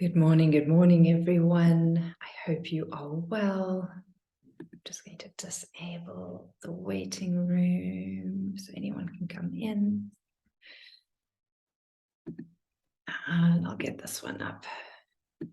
Good morning, everyone. I hope you are well. I'm just going to disable the waiting room so anyone can come in. And I'll get this one up. There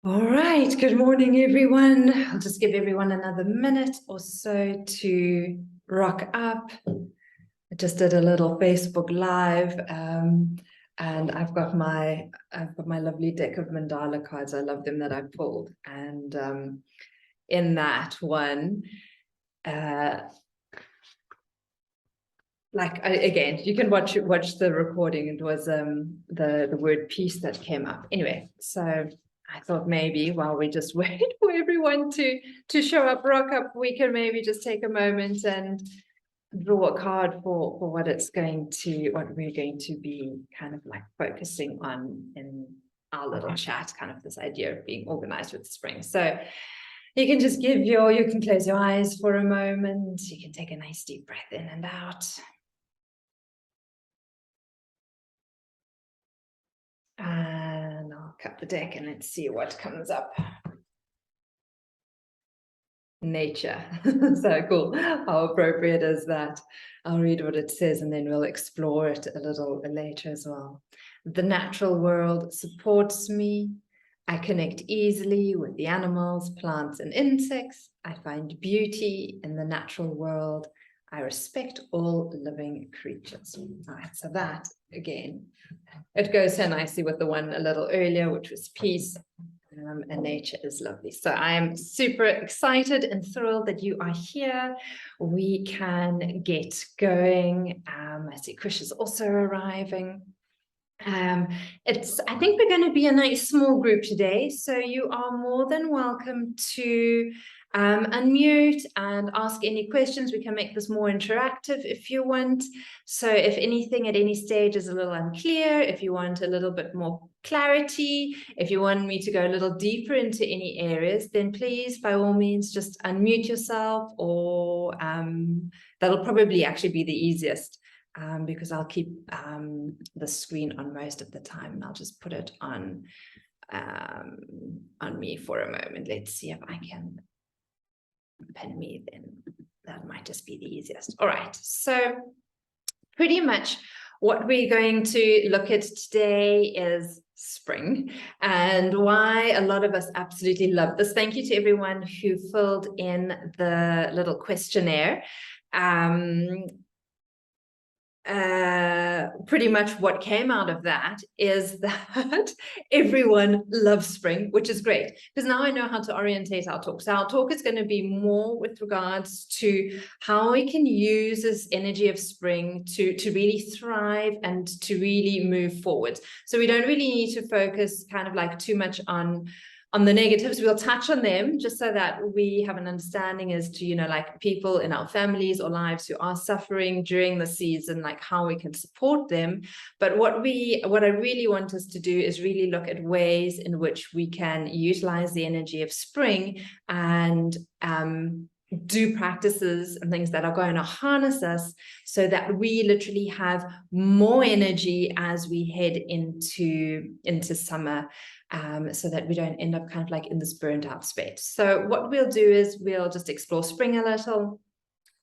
we go. All right, good morning, everyone. I'll just give everyone another minute or so to rock up. I just did a little Facebook Live, and I've got my lovely deck of mandala cards. I love them that I pulled, and in that one, again, you can watch the recording. It was the word peace that came up. Anyway, so I thought maybe while we just wait for everyone to show up, rock up, we can maybe just take a moment and draw a card for what we're going to be kind of like focusing on in our little chat, kind of this idea of being organized with spring. So you can just you can close your eyes for a moment. You can take a nice deep breath in and out. And I'll cut the deck and let's see what comes up. Nature. So cool. How appropriate is that? I'll read what it says and then we'll explore it a little later as well. The natural world supports me. I connect easily with the animals, plants, and insects. I find beauty in the natural world. I respect all living creatures. All right, so that again, it goes so nicely with the one a little earlier, which was peace. And nature is lovely. So I am super excited and thrilled that you are here. We can get going. I see Krish is also arriving. I think we're going to be a nice small group today, so you are more than welcome to unmute and ask any questions. We can make this more interactive if you want. So if anything at any stage is a little unclear, if you want a little bit more clarity, if you want me to go a little deeper into any areas, then please, by all means, just unmute yourself, or that'll probably actually be the easiest. Because I'll keep the screen on most of the time, and I'll just put it on me for a moment. Let's see if I can pin me, then that might just be the easiest. All right, so pretty much what we're going to look at today is spring and why a lot of us absolutely love this. Thank you to everyone who filled in the little questionnaire. Pretty much what came out of that is that everyone loves spring, which is great, because now I know how to orientate our talk. So our talk is going to be more with regards to how we can use this energy of spring to really thrive and to really move forward. So we don't really need to focus kind of like too much on the negatives. We'll touch on them just so that we have an understanding as to, like people in our families or lives who are suffering during the season, like how we can support them. But what I really want us to do is really look at ways in which we can utilize the energy of spring and do practices and things that are going to harness us so that we literally have more energy as we head into summer. So that we don't end up kind of like in this burnt out space. So what we'll do is we'll just explore spring a little.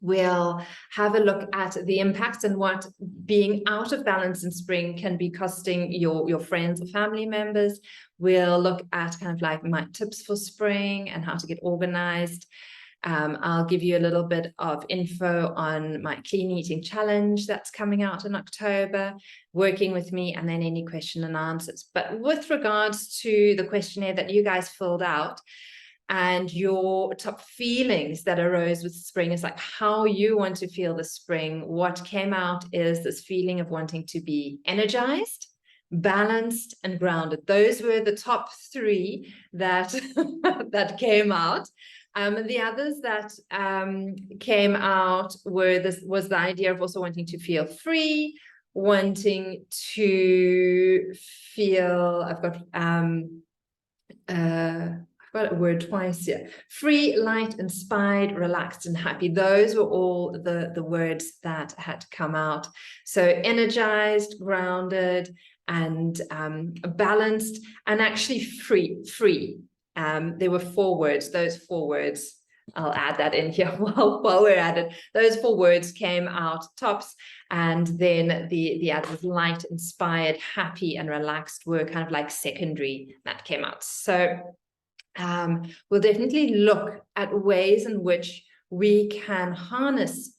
We'll have a look at the impacts and what being out of balance in spring can be costing your friends or family members. We'll look at kind of like my tips for spring and how to get organized. I'll give you a little bit of info on my clean eating challenge that's coming out in October, working with me, and then any question and answers. But with regards to the questionnaire that you guys filled out and your top feelings that arose with spring, is like how you want to feel the spring. What came out is this feeling of wanting to be energized, balanced, and grounded. Those were the top three that that came out. The others that came out was the idea of also wanting to feel free, wanting to feel, I've got got a word twice here. Free, light, inspired, relaxed, and happy. Those were all the words that had come out. So energized, grounded, and balanced, and actually free. There were 4 words. Those 4 words, I'll add that in here while we're at it. Those 4 words came out tops, and then the others, light, inspired, happy, and relaxed, were kind of like secondary that came out. So we'll definitely look at ways in which we can harness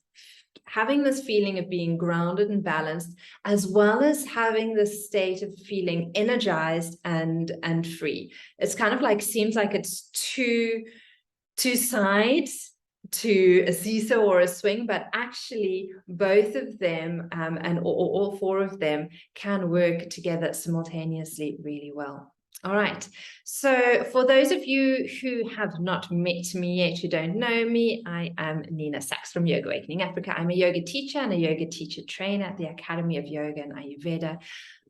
having this feeling of being grounded and balanced, as well as having this state of feeling energized and free. It's kind of like, seems like it's two sides to a seesaw or a swing, but actually both of them and all 4 of them can work together simultaneously really well. All right, so for those of you who have not met me yet, who don't know me, I am Nina Saacks from Yoga Awakening Africa. I'm a yoga teacher and a yoga teacher trainer at the Academy of Yoga and Ayurveda.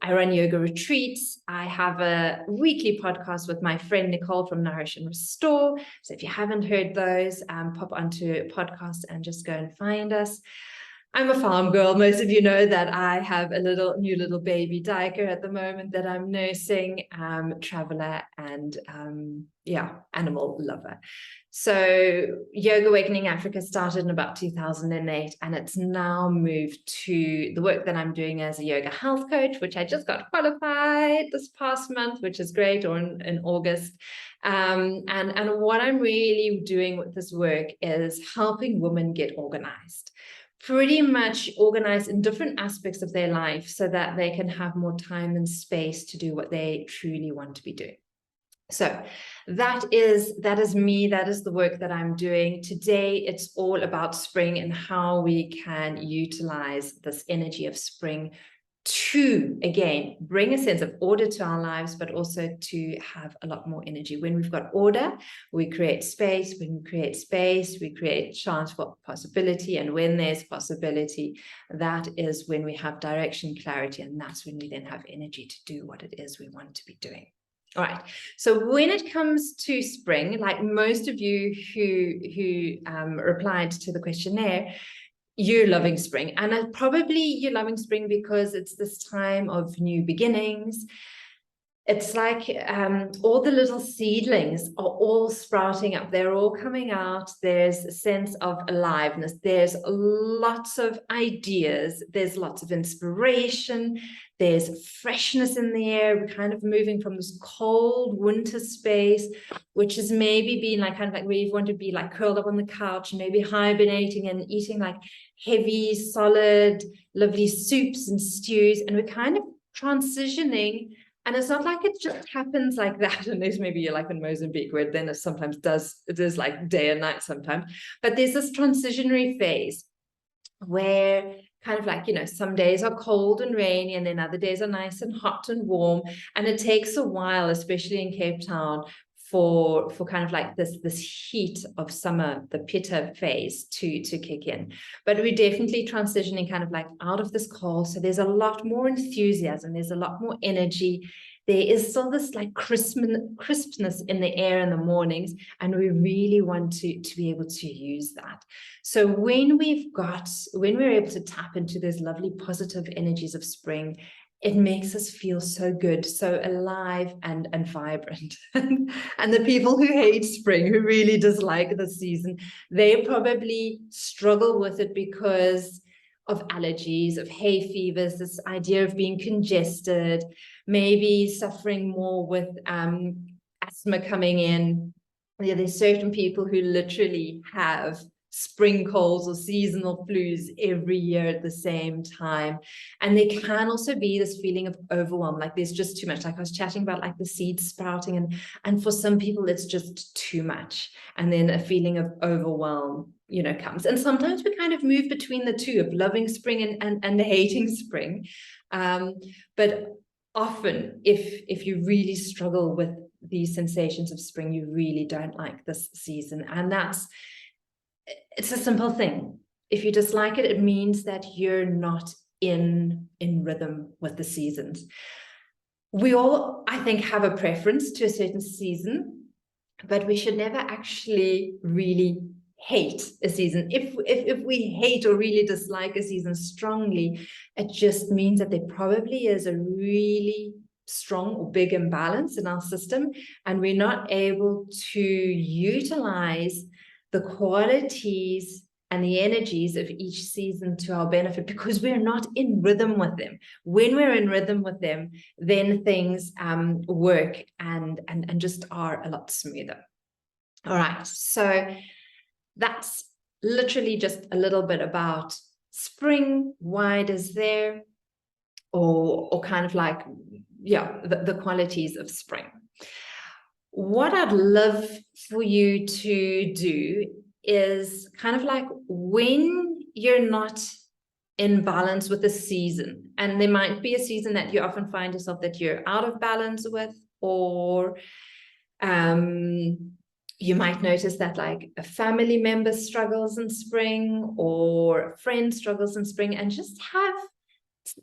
I run yoga retreats. I have a weekly podcast with my friend Nicole from Nourish and Restore. So if you haven't heard those, pop onto podcast and just go and find us. I'm a farm girl. Most of you know that I have a new little baby Diker at the moment that I'm nursing, traveler, and animal lover. So Yoga Awakening Africa started in about 2008, and it's now moved to the work that I'm doing as a yoga health coach, which I just got qualified this past month, which is great, or in August. And what I'm really doing with this work is helping women get organized. Pretty much organized in different aspects of their life so that they can have more time and space to do what they truly want to be doing. So that is me. That is the work that I'm doing. Today, it's all about spring and how we can utilize this energy of spring to, again, bring a sense of order to our lives, but also to have a lot more energy. When we've got order, we create space. When we create space, we create chance for possibility. And when there's possibility, that is when we have direction, clarity, and that's when we then have energy to do what it is we want to be doing. All right. So when it comes to spring, like most of you who replied to the questionnaire, you're loving spring, and probably you're loving spring because it's this time of new beginnings. It's like all the little seedlings are all sprouting up. They're all coming out. There's a sense of aliveness. There's lots of ideas. There's lots of inspiration. There's freshness in the air. We're kind of moving from this cold winter space, which has maybe been like kind of like where you want to be like curled up on the couch, maybe hibernating and eating like heavy, solid, lovely soups and stews. And we're kind of transitioning. And it's not like it just happens like that, unless maybe you're like in Mozambique, where then it sometimes does, it is like day and night sometimes. But there's this transitionary phase where kind of like, you know, some days are cold and rainy, and then other days are nice and hot and warm. And it takes a while, especially in Cape Town, for kind of like this heat of summer, the pitta phase to kick in. But we're definitely transitioning kind of like out of this cold. So there's a lot more enthusiasm. There's a lot more energy. There is still this like crispness in the air in the mornings, and we really want to be able to use that. So when we're able to tap into those lovely positive energies of spring, it makes us feel so good, so alive and vibrant. And the people who hate spring, who really dislike the season, they probably struggle with it because of allergies, of hay fevers, this idea of being congested, maybe suffering more with asthma coming in. Yeah, there's certain people who literally have spring colds or seasonal flus every year at the same time. And there can also be this feeling of overwhelm, like there's just too much. Like I was chatting about like the seeds sprouting, and for some people it's just too much. And then a feeling of overwhelm, you know, comes. And sometimes we kind of move between the two, of loving spring and hating spring. But often if you really struggle with these sensations of spring, you really don't like this season. And it's a simple thing. If you dislike it, it means that you're not in rhythm with the seasons. We all, I think, have a preference to a certain season. but we should never actually really hate a season. If we hate or really dislike a season strongly, it just means that there probably is a really strong or big imbalance in our system, and we're not able to utilize the qualities and the energies of each season to our benefit, because we're not in rhythm with them. When we're in rhythm with them, then things work and just are a lot smoother. All right, so that's literally just a little bit about spring, why it is there, or kind of like, yeah, the qualities of spring. What I'd love for you to do is kind of like, when you're not in balance with the season, and there might be a season that you often find yourself that you're out of balance with, or you might notice that like a family member struggles in spring, or a friend struggles in spring, and just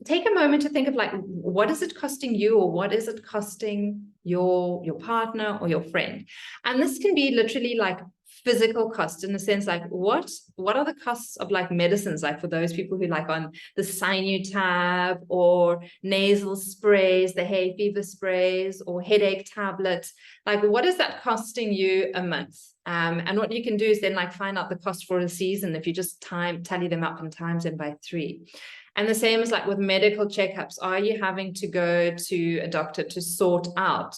take a moment to think of like, what is it costing you, or what is it costing your partner or your friend? And this can be literally like physical costs, in the sense like, what are the costs of like medicines, like for those people who like on the Sinutab or nasal sprays, the hay fever sprays or headache tablets, like what is that costing you a month? And what you can do is then like find out the cost for a season if you just tally them up and times them by 3. And the same as like with medical checkups. Are you having to go to a doctor to sort out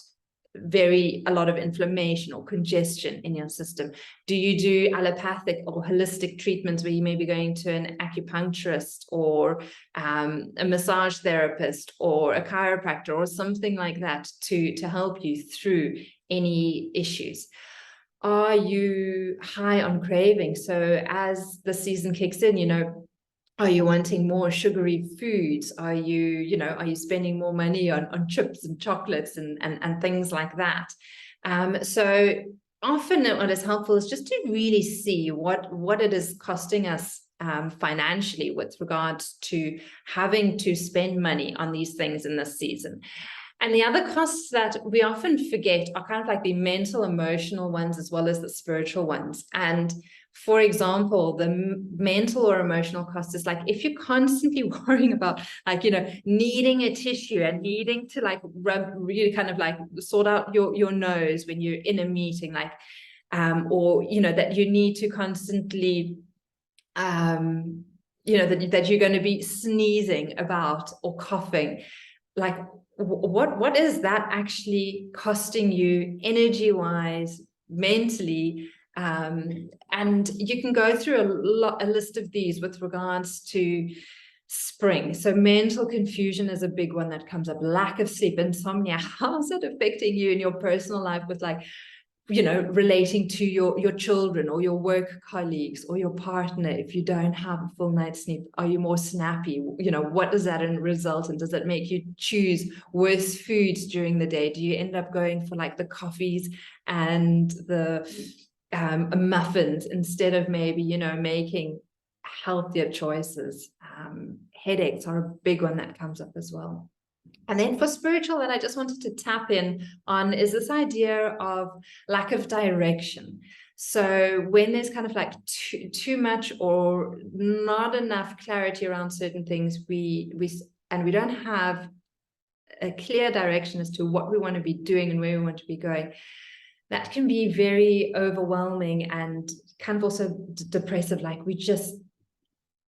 a lot of inflammation or congestion in your system? Do you do allopathic or holistic treatments, where you may be going to an acupuncturist or a massage therapist or a chiropractor or something like that to help you through any issues? Are you high on cravings? So as the season kicks in, are you wanting more sugary foods? Are you spending more money on chips and chocolates and things like that? So often what is helpful is just to really see what it is costing us financially with regards to having to spend money on these things in this season. And the other costs that we often forget are kind of like the mental, emotional ones, as well as the spiritual ones. And for example, the mental or emotional cost is like, if you're constantly worrying about like, needing a tissue and needing to like really kind of like sort out your nose when you're in a meeting, like, or, that you need to constantly, that you're going to be sneezing about or coughing, like, what is that actually costing you energy-wise, mentally? And you can go through a list of these with regards to spring. So mental confusion is a big one that comes up. Lack of sleep, insomnia. How is it affecting you in your personal life with like, relating to your children or your work colleagues or your partner? If you don't have a full night's sleep, are you more snappy? What does that result in? Does it make you choose worse foods during the day? Do you end up going for like the coffees and the muffins instead of maybe, making healthier choices? Headaches are a big one that comes up as well. And then for spiritual, that I just wanted to tap in on is this idea of lack of direction. So when there's kind of like too much or not enough clarity around certain things, we don't have a clear direction as to what we want to be doing and where we want to be going, that can be very overwhelming and kind of also depressive, like we just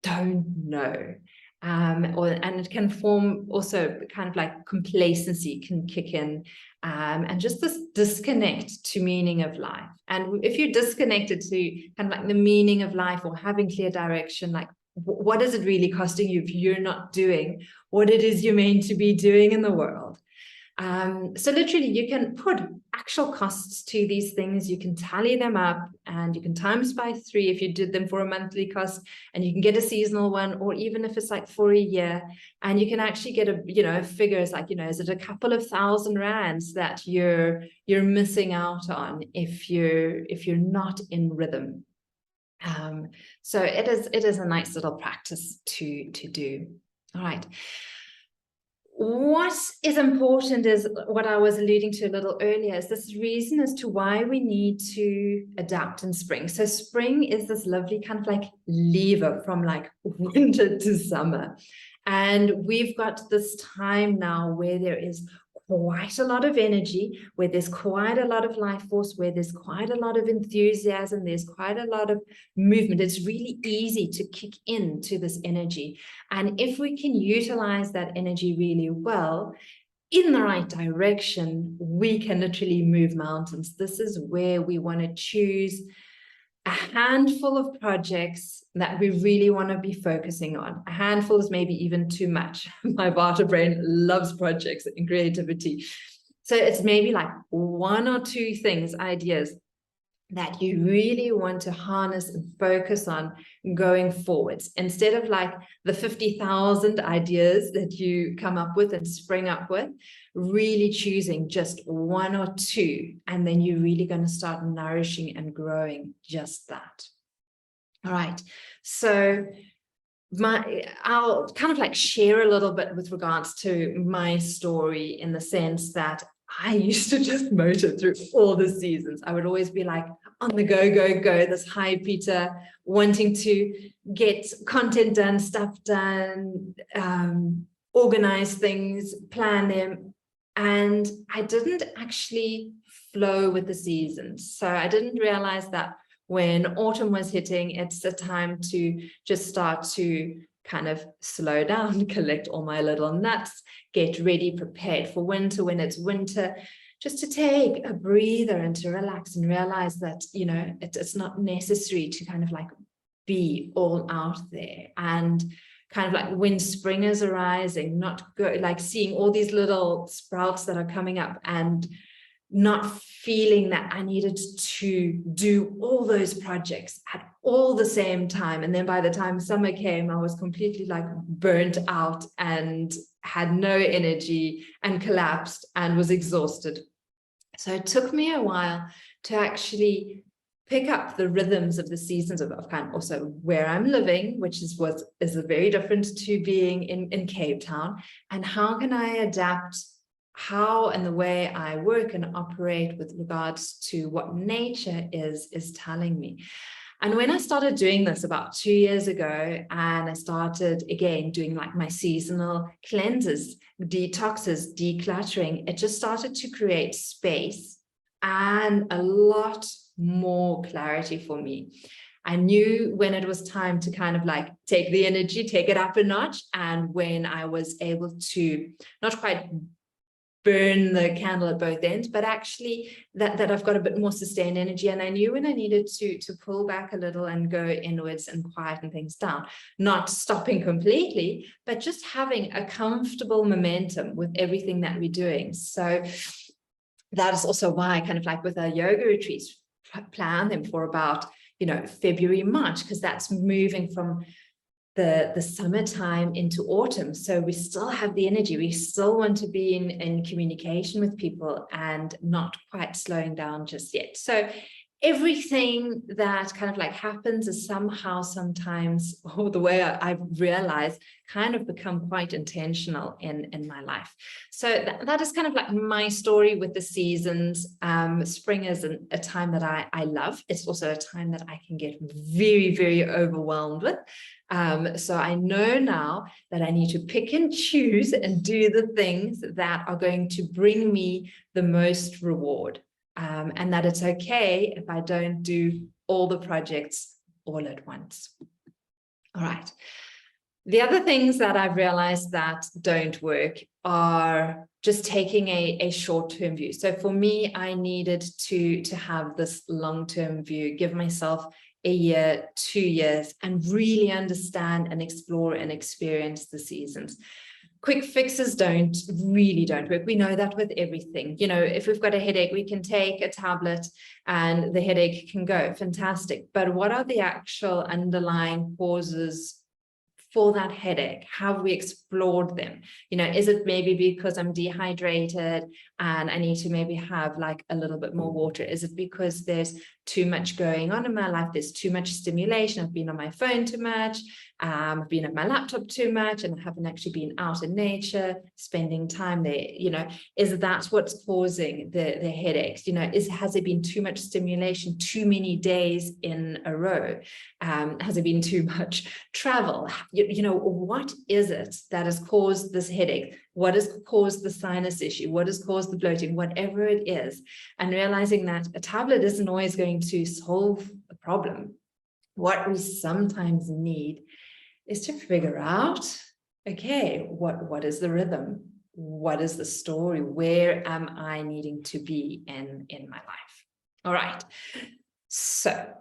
don't know. And it can form also kind of like complacency can kick in, and just this disconnect to meaning of life. And if you're disconnected to kind of like the meaning of life or having clear direction, like what is it really costing you if you're not doing what it is you're meant to be doing in the world? So literally you can put actual costs to these things, you can tally them up and you can times by 3 if you did them for a monthly cost, and you can get a seasonal one, or even if it's like for a year, and you can actually get a figure. It's like, is it a couple of $1,000 that you're missing out on if you're not in rhythm? So it is a nice little practice to do. All right. What is important is what I was alluding to a little earlier, is this reason as to why we need to adapt in spring. So spring is this lovely kind of like lever from like winter to summer. And we've got this time now where there is quite a lot of energy, where there's quite a lot of life force, where there's quite a lot of enthusiasm, there's quite a lot of movement. It's really easy to kick into this energy. And if we can utilize that energy really well, in the right direction, we can literally move mountains. This is where we want to choose a handful of projects that we really want to be focusing on. A handful is maybe even too much. My Vata brain loves projects and creativity. So it's maybe like one or two things, ideas that you really want to harness and focus on going forwards, instead of like the 50,000 ideas that you come up with and spring up with, really choosing just one or two, and then you're really going to start nourishing and growing just that. All right, so I'll kind of like share a little bit with regards to my story, in the sense that I used to just motor through all the seasons. I would always be like on the go, this high Peter, wanting to get content done, stuff done, organize things, plan them. And I didn't actually flow with the seasons. So I didn't realize that when autumn was hitting, it's the time to just start to kind of slow down, collect all my little nuts, get ready, prepared for winter when it's winter, just to take a breather and to relax and realize that, you know, it's not necessary to kind of like be all out there. And kind of like when spring is arising, not go like seeing all these little sprouts that are coming up and not feeling that I needed to do all those projects at all the same time. And then by the time summer came, I was completely like burnt out and had no energy and collapsed and was exhausted. So it took me a while to actually pick up the rhythms of the seasons of kind of also where I'm living, which is very different to being in Cape Town. And how can I adapt how and the way I work and operate with regards to what nature is telling me. And when I started doing this about 2 years ago, and I started again doing like my seasonal cleanses, detoxes, decluttering, it just started to create space and a lot more clarity for me. I knew when it was time to kind of like take the energy, take it up a notch, and when I was able to not quite burn the candle at both ends, but actually that I've got a bit more sustained energy. And I knew when I needed to pull back a little and go inwards and quieten things down, not stopping completely, but just having a comfortable momentum with everything that we're doing. So that is also why I kind of like with our yoga retreats, plan them for about, you know, February, March, because that's moving from the summertime into autumn. So we still have the energy. We still want to be in communication with people and not quite slowing down just yet. So everything that kind of like happens is somehow sometimes, or the way I've realized, kind of become quite intentional in my life. So that is kind of like my story with the seasons. Spring is a time that I love. It's also a time that I can get very, very overwhelmed with. So I know now that I need to pick and choose and do the things that are going to bring me the most reward. And that it's okay if I don't do all the projects all at once. All right. The other things that I've realized that don't work are just taking a short-term view. So for me, I needed to have this long-term view, give myself a year, 2 years, and really understand and explore and experience the seasons. Quick fixes really don't work. We know that with everything. You know, if we've got a headache, we can take a tablet and the headache can go. Fantastic. But what are the actual underlying causes for that headache? Have we explored them? You know, is it maybe because I'm dehydrated and I need to maybe have like a little bit more water? Is it because there's too much going on in my life. There's too much stimulation. I've been on my phone too much. I've been at my laptop too much, and I haven't actually been out in nature, spending time there. Is that what's causing the headaches? Has there been too much stimulation, too many days in a row? Has there been too much travel? What is it that has caused this headache? What has caused the sinus issue? What has caused the bloating? Whatever it is, and realizing that a tablet isn't always going to solve the problem. What we sometimes need is to figure out, okay, what is the rhythm? What is the story? Where am I needing to be in my life? All right. So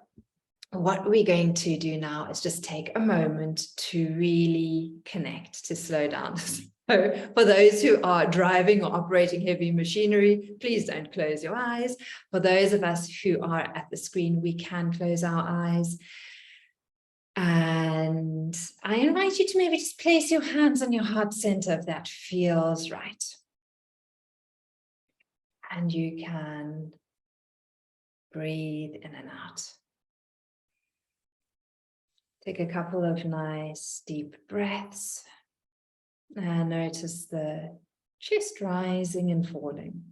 what we're going to do now is just take a moment to really connect, to slow down. So for those who are driving or operating heavy machinery, please don't close your eyes. For those of us who are at the screen, we can close our eyes. And I invite you to maybe just place your hands on your heart center if that feels right. And you can breathe in and out. Take a couple of nice deep breaths and notice the chest rising and falling.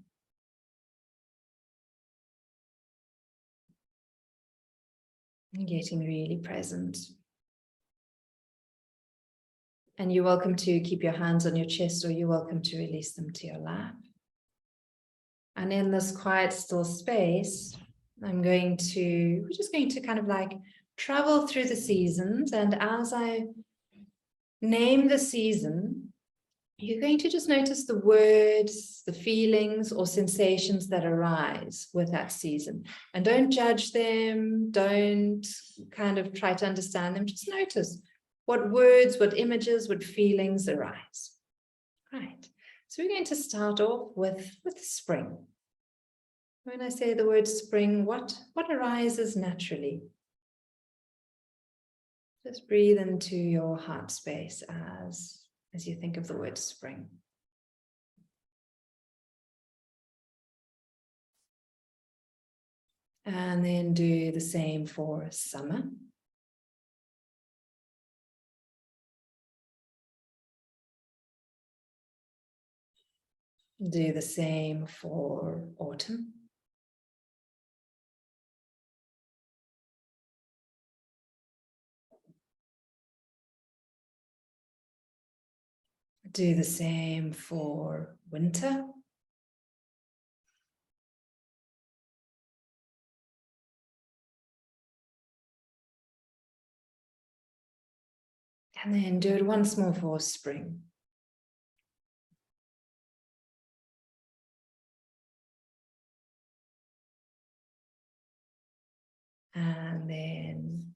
And getting really present. And you're welcome to keep your hands on your chest, or you're welcome to release them to your lap. And in this quiet, still space, we're just going to kind of like travel through the seasons. And as I name the season, you're going to just notice the words, the feelings or sensations that arise with that season. And don't judge them, don't kind of try to understand them, just notice what words, what images, what feelings arise. Right, so we're going to start off with spring. When I say the word spring, what arises naturally? Just breathe into your heart space as you think of the word spring. And then do the same for summer. Do the same for autumn. Do the same for winter. And then do it once more for spring. And then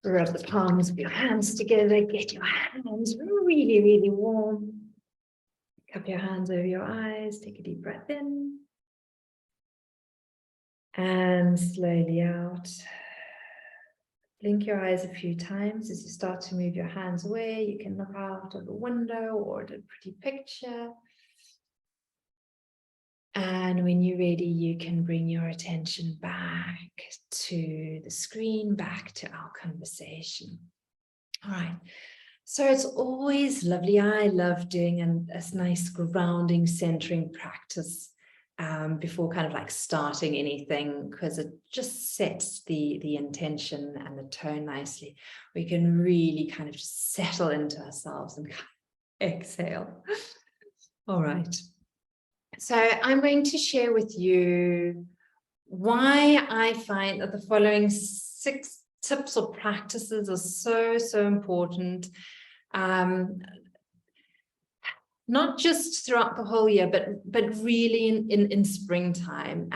rub the palms of your hands together, get your hands really, really warm. Cup your hands over your eyes, take a deep breath in. And slowly out. Blink your eyes a few times as you start to move your hands away. You can look out of a window or at a pretty picture. And when you're ready, you can bring your attention back to the screen, back to our conversation. All right. So it's always lovely. I love doing a nice grounding, centering practice before kind of like starting anything, because it just sets the intention and the tone nicely. We can really kind of just settle into ourselves and exhale. All right. So I'm going to share with you why I find that the following 6 tips or practices are so important. Not just throughout the whole year, but really in springtime,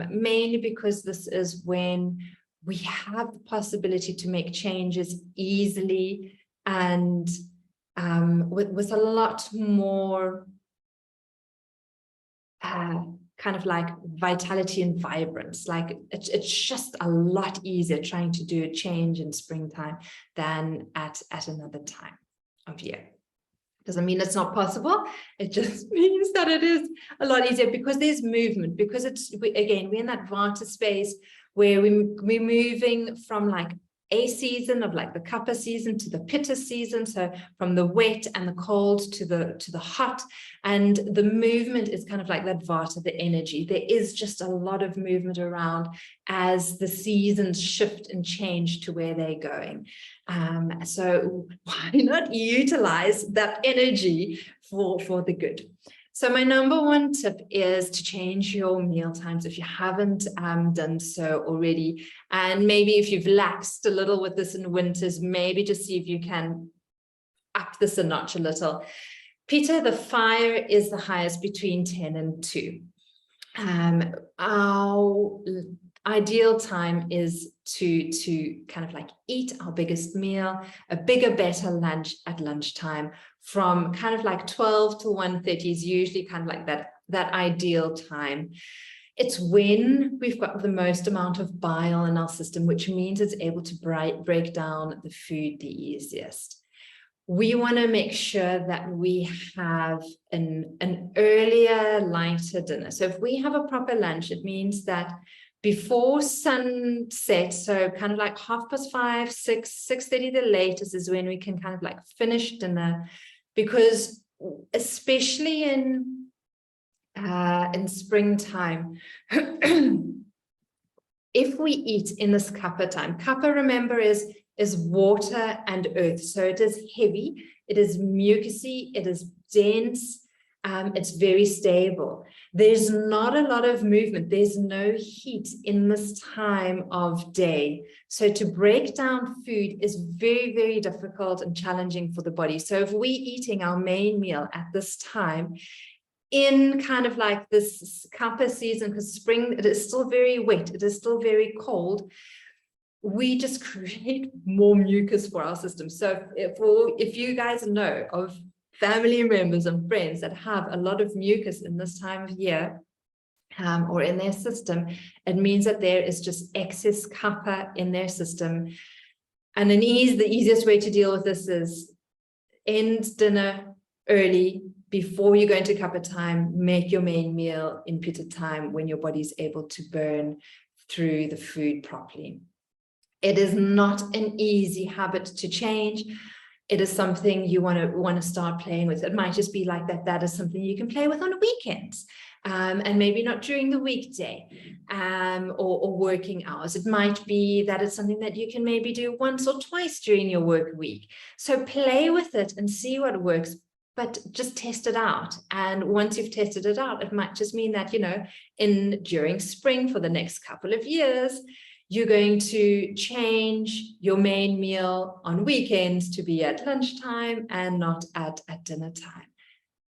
mainly because this is when we have the possibility to make changes easily and with a lot more kind of like vitality and vibrance. Like it's just a lot easier trying to do a change in springtime than at another time of year. Doesn't mean it's not possible. It just means that it is a lot easier because there's movement, because we're in that vata space where we're moving from like a season of like the kappa season to the pitta season, so from the wet and the cold to the hot, and the movement is kind of like that vata, the energy. There is just a lot of movement around as the seasons shift and change to where they're going. So why not utilize that energy for the good? So my number one tip is to change your meal times if you haven't done so already. And maybe if you've laxed a little with this in winters, maybe just see if you can up this a notch a little. Pitta, the fire, is the highest between 10 and 2. Our ideal time is to kind of like eat our biggest meal, a bigger, better lunch at lunchtime, from kind of like 12 to 1:30 is usually kind of like that ideal time. It's when we've got the most amount of bile in our system, which means it's able to break down the food the easiest. We want to make sure that we have an earlier, lighter dinner. So if we have a proper lunch, it means that before sunset, so kind of like 5:30, 6:30, the latest is when we can kind of like finish dinner, because especially in springtime, if we eat in this kappa time, kappa, remember, is water and earth. So it is heavy, it is mucousy, it is dense, it's very stable. There's not a lot of movement. There's no heat in this time of day. So to break down food is very, very difficult and challenging for the body. So if we're eating our main meal at this time, in kind of like this kappa season, because spring, it is still very wet, it is still very cold, we just create more mucus for our system. So if you guys know of family members and friends that have a lot of mucus in this time of year, or in their system, it means that there is just excess kappa in their system. And the easiest way to deal with this is end dinner early, before you go into kappa time. Make your main meal in pitta time, when your body's able to burn through the food properly. It is not an easy habit to change. It is something you want to start playing with. It might just be like that is something you can play with on weekends, and maybe not during the weekday, or working hours. It might be that it's something that you can maybe do once or twice during your work week. So play with it and see what works, but just test it out. And once you've tested it out, it might just mean that, during spring for the next couple of years, you're going to change your main meal on weekends to be at lunchtime and not at dinner time.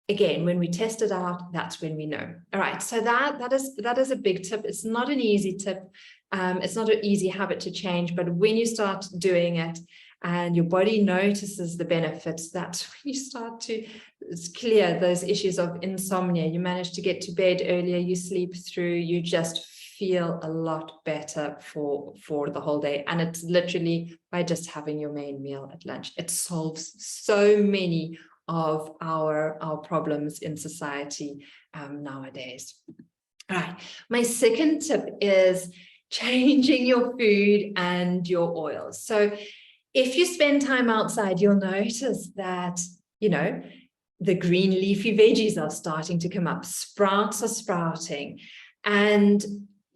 Again, when we test it out, that's when we know. All right, so that is a big tip. It's not an easy tip. It's not an easy habit to change, but when you start doing it and your body notices the benefits, that's when you start to clear those issues of insomnia. You manage to get to bed earlier, you sleep through, you just feel a lot better for the whole day. And it's literally by just having your main meal at lunch. It solves so many of our problems in society nowadays. All right, my second tip is changing your food and your oils. So if you spend time outside, you'll notice that, the green leafy veggies are starting to come up, sprouts are sprouting, and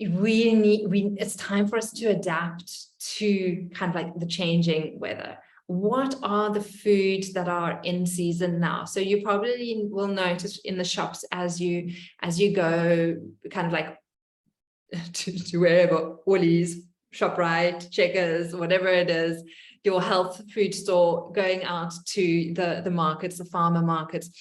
it's time for us to adapt to kind of like the changing weather. What are the foods that are in season now? So you probably will notice in the shops as you go kind of like to wherever, Woolies, ShopRite, Checkers, whatever it is, your health food store, going out to the markets, the farmer markets,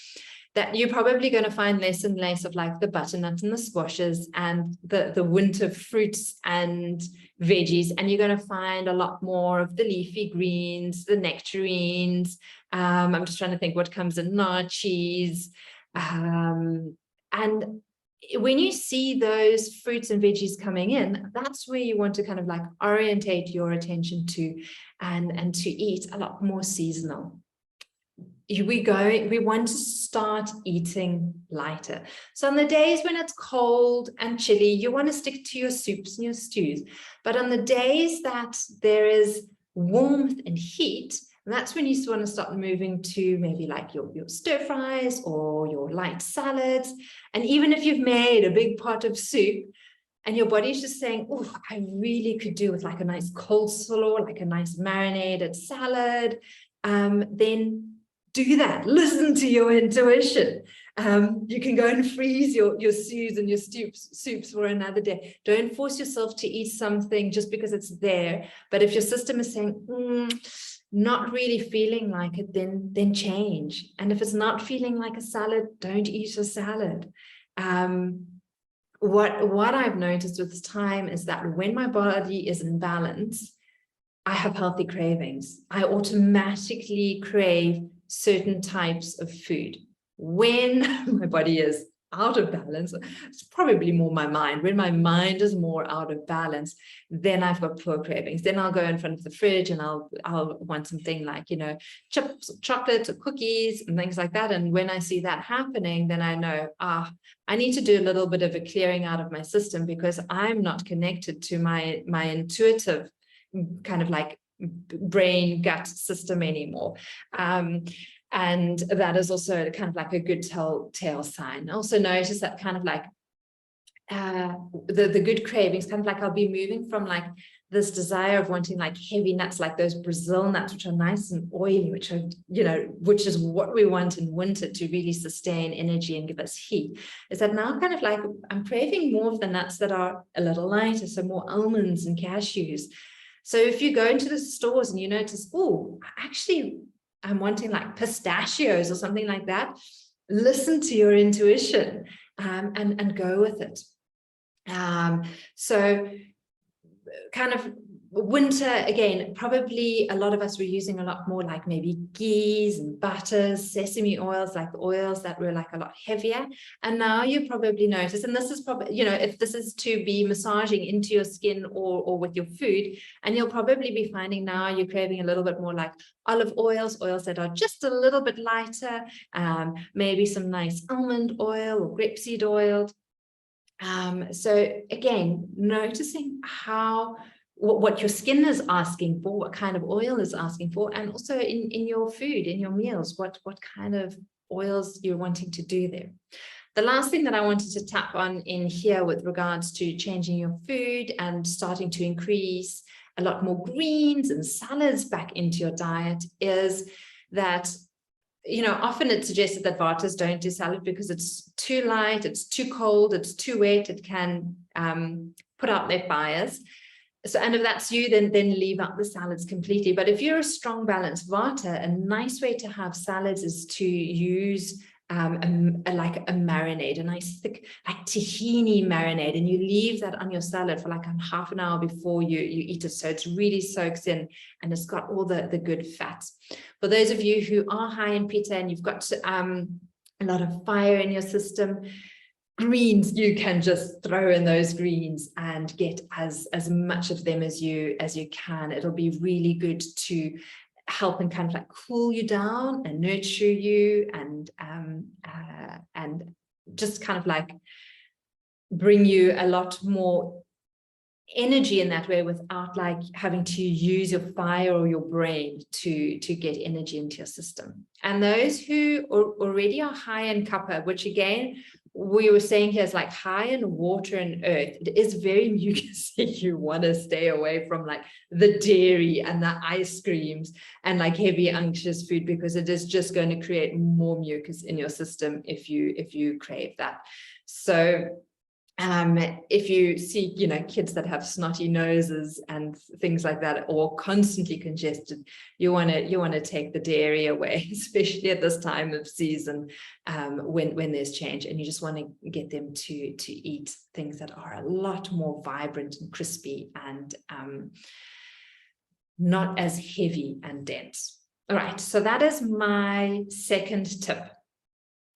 that you're probably going to find less and less of like the butternut and the squashes and the winter fruits and veggies, and you're going to find a lot more of the leafy greens, the nectarines. I'm just trying to think what comes in, cheese, and when you see those fruits and veggies coming in, that's where you want to kind of like orientate your attention to, and to eat a lot more seasonal. we want to start eating lighter. So on the days when it's cold and chilly, you want to stick to your soups and your stews. But on the days that there is warmth and heat, that's when you want to start moving to maybe like your stir fries or your light salads. And even if you've made a big pot of soup and your body's just saying, oh, I really could do with like a nice coleslaw, like a nice marinated salad, then do that. Listen to your intuition. You can go and freeze your stews and your soups for another day. Don't force yourself to eat something just because it's there. But if your system is saying, not really feeling like it, then change. And if it's not feeling like a salad, don't eat a salad. What I've noticed with time is that when my body is in balance, I have healthy cravings. I automatically crave certain types of food. When my body is out of balance, it's probably more my mind. When my mind is more out of balance, then I've got poor cravings. Then I'll go in front of the fridge and I'll want something like, chips, or chocolate, or cookies, and things like that. And when I see that happening, then I know, I need to do a little bit of a clearing out of my system because I'm not connected to my intuitive kind of like brain gut system anymore. And that is also kind of like a good telltale sign. Also notice that kind of like the good cravings, kind of like I'll be moving from like this desire of wanting like heavy nuts, like those Brazil nuts, which are nice and oily, which are, which is what we want in winter to really sustain energy and give us heat, is that now kind of like I'm craving more of the nuts that are a little lighter, so more almonds and cashews. So if you go into the stores and you notice, oh, actually, I'm wanting like pistachios or something like that, listen to your intuition and go with it. So kind of winter, again, probably a lot of us were using a lot more like maybe ghees and butters, sesame oils, like the oils that were like a lot heavier. And now you probably notice, and this is probably, if this is to be massaging into your skin or with your food, and you'll probably be finding now you're craving a little bit more like olive oils that are just a little bit lighter, maybe some nice almond oil or grapeseed oil. So again, noticing what your skin is asking for, what kind of oil is asking for, and also in your food, in your meals, what kind of oils you're wanting to do there. The last thing that I wanted to tap on in here with regards to changing your food and starting to increase a lot more greens and salads back into your diet is that, often it's suggested that Vatas don't do salad because it's too light, it's too cold, it's too wet, it can put out their fires. So, and if that's you, then leave out the salads completely. But if you're a strong balanced Vata, a nice way to have salads is to use like a marinade, a nice thick like tahini marinade, and you leave that on your salad for like half an hour before you eat it, so it really soaks in and it's got all the good fats. For those of you who are high in pitta and you've got a lot of fire in your system, greens, you can just throw in those greens and get as much of them as you can. It'll be really good to help and kind of like cool you down and nurture you and just kind of like bring you a lot more energy in that way without like having to use your fire or your brain to get energy into your system. And those who already are high in kapha, which again we were saying here is like high in water and earth, it is very mucusy. You want to stay away from like the dairy and the ice creams and like heavy unctuous food, because it is just going to create more mucus in your system if you crave that. So if you see, kids that have snotty noses and things like that, or constantly congested, you want to take the dairy away, especially at this time of season, when there's change, and you just want to get them to eat things that are a lot more vibrant and crispy and not as heavy and dense. All right, so that is my second tip.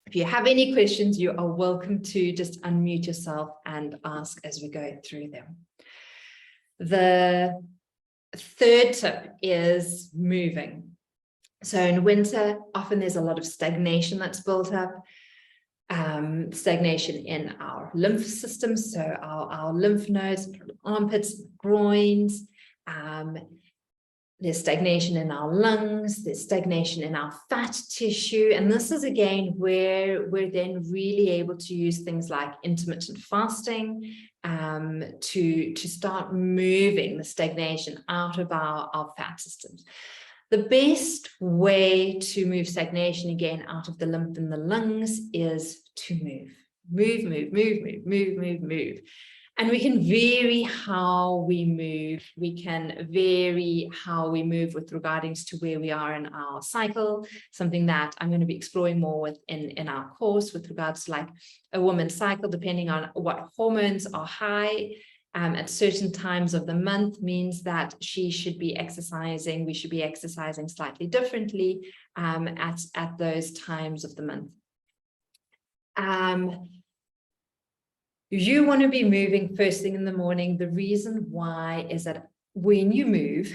If you have any questions, you are welcome to just unmute yourself and ask as we go through them. The third tip is moving. So in winter, often there's a lot of stagnation that's built up, stagnation in our lymph system, so our lymph nodes, armpits, groins, there's stagnation in our lungs, there's stagnation in our fat tissue. And this is again where we're then really able to use things like intermittent fasting to start moving the stagnation out of our fat systems. The best way to move stagnation again out of the lymph in the lungs is to move. Move. And we can vary how we move. We can vary how we move with regards to where we are in our cycle, something that I'm going to be exploring more with in our course with regards to like a woman's cycle, depending on what hormones are high at certain times of the month, means that she should be exercising. We should be exercising slightly differently at those times of the month. You want to be moving first thing in the morning. The reason why is that when you move,